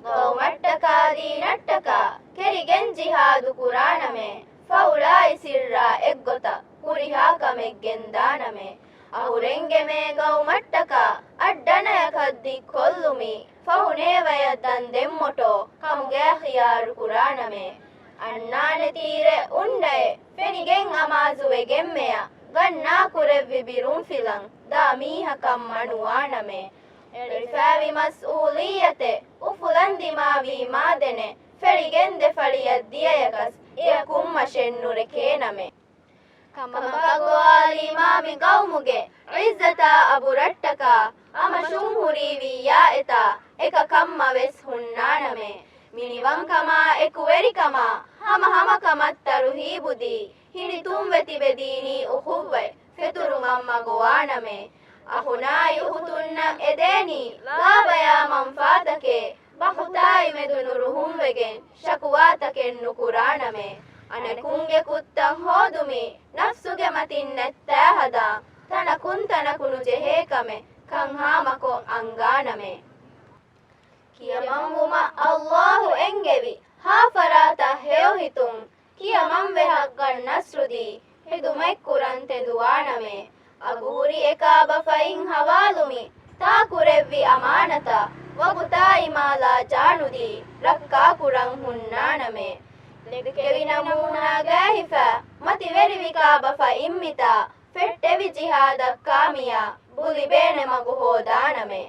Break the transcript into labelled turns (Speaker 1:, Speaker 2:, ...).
Speaker 1: ಗೌಮಟ್ಟಕ ದೀನಟ್ಟಕ ಕೆರಿಗೆನ್ ಜಿಹಾದು ಕುರಾನಮೆ ಫೌಳಾಯಿ ಸಿರ್ರ ಎಗ್ಗೊತ ಕುರಿಹಾಕ ಮೆಗ್ಗೆಂದಾನಮೆ ಅಹುರೆಂಗೆ ಮೇ ಗೌಮಟ್ಟಕ ಅಡ್ಡನಯ ಕದ್ದಿ ಕೊಲ್ಲುಮಿ ಫಹುನೇವಯ ದಂದೆಮ್ಮೊಟೋ ಕಮುಗೆ ಖಿಯಾರು ಕುರಾನಮೆ ಅಣ್ಣಾನೆ ತೀರೆ ಉಂಡೆ ಫೆನಿಗೆನ್ ಅಮಾಜುವೆ ಗೆಮ್ಮೆಯ Ganna ಕುರೆವ್ವಿ ಬಿರುಂ film ದಾಮೀಹ ಕಮ್ಮಣುವಾನಮೆ ಎಳಿಫಾವಿ ಮಸ್ಊಲಿಯತೆ ಉಫುಲನ್ ದಿಮಾವಿ ಮಾದೆನೆ ಫೆಳಿಗೆಂದೆ ಫಳಿಯದ್ದಿಯಕಸ್ A ಕುಮ್ಮ ಶೆನ್ನುರೆ ಕೇನಮೆ ಕಮಕಗೋಲಿ ಮಾಮಿ ಗೌಮುಗೆ ಇಜ್ಜತ ಅಬುರಟ್ಟಕ ಅಮಶುಂ ಹುರಿವಿ ಯಾ ಎತ ಎಕ ಕಮ್ಮ ವೆಸ್ ಹುಣ್ಣಾನಮೆ ಮಿನಿವಂ ಕಮ ಎಕುವೆರಿ ಕಮ ಹಮ ಹಮ ಕಮತ್ತರು ಹೀಬುದಿ ಹಿಡಿ ತುಂವೆತಿ ಬೆದೀನಿ ಉಹುವ್ವೆ ಫೆತುರು ಮಮ್ಮ ಗೋವಾನಮೆ ಅಹುನಾಯಿ ಉಹುತುನ್ನ ಎದೇನಿ ಲಾಬಯ ಮಂಫಾತಕೆ ಬಹುತಾಯಿ ಮೆದುನುರು ಹುಂವೆಗೆ ಶಕುವಾತಕೆನ್ನು ಕುರಾನಮೆ ಅನಕುಂಗೆ ಕುತ್ತಂ ಹೋದುಮಿ ನಫ್ಸುಗೆ ಮತಿನ್ನೆತ್ತಾಹದ ತನ ಕುಂತನಕುನು ಜೆಹೇಕಮೆ ಕಂಹಾಮಕೊ ಅಂಗಾನಮೆ ಕಿಯಮಂವುಮ ಅಲ್ಲಾಹು ಎಂಗೆವಿ ಹಾಫರಾತ ಹೇಯೋಹಿತುಂ ಕಿಯಮಂವೆ ಹಗ್ಗನ್ ನಸ್ರುದಿ ಹಿದುಮೈ ಕುರಂತೆ ದುವಾನಮೆ ಅಗೂರಿ ಎಕಾಬ ಫೈಂ ಹವಾಲುಮಿ ತಾಕುರೆವ್ವಿ ಅಮಾನತ ವಗುತಾಯಿ ಮಾಲಾ ಜಾನುದಿ ರಕ್ಕಾ ಕುರಂ ಹುನ್ನಾನಮೆ ಲೆಗಕೆವಿನ ಮೂನಾಗಾಹಿಫ ಮತಿವೆರಿ ವಿಕಾಬ ಫೈಮ್ಮಿತ ಫೆಟ್ಟೆವಿ ಜಿಹಾದ ಕಾಮಿಯ ಬುಲಿಬೇನೆ ಮಗು ಹೋದಾನಮೆ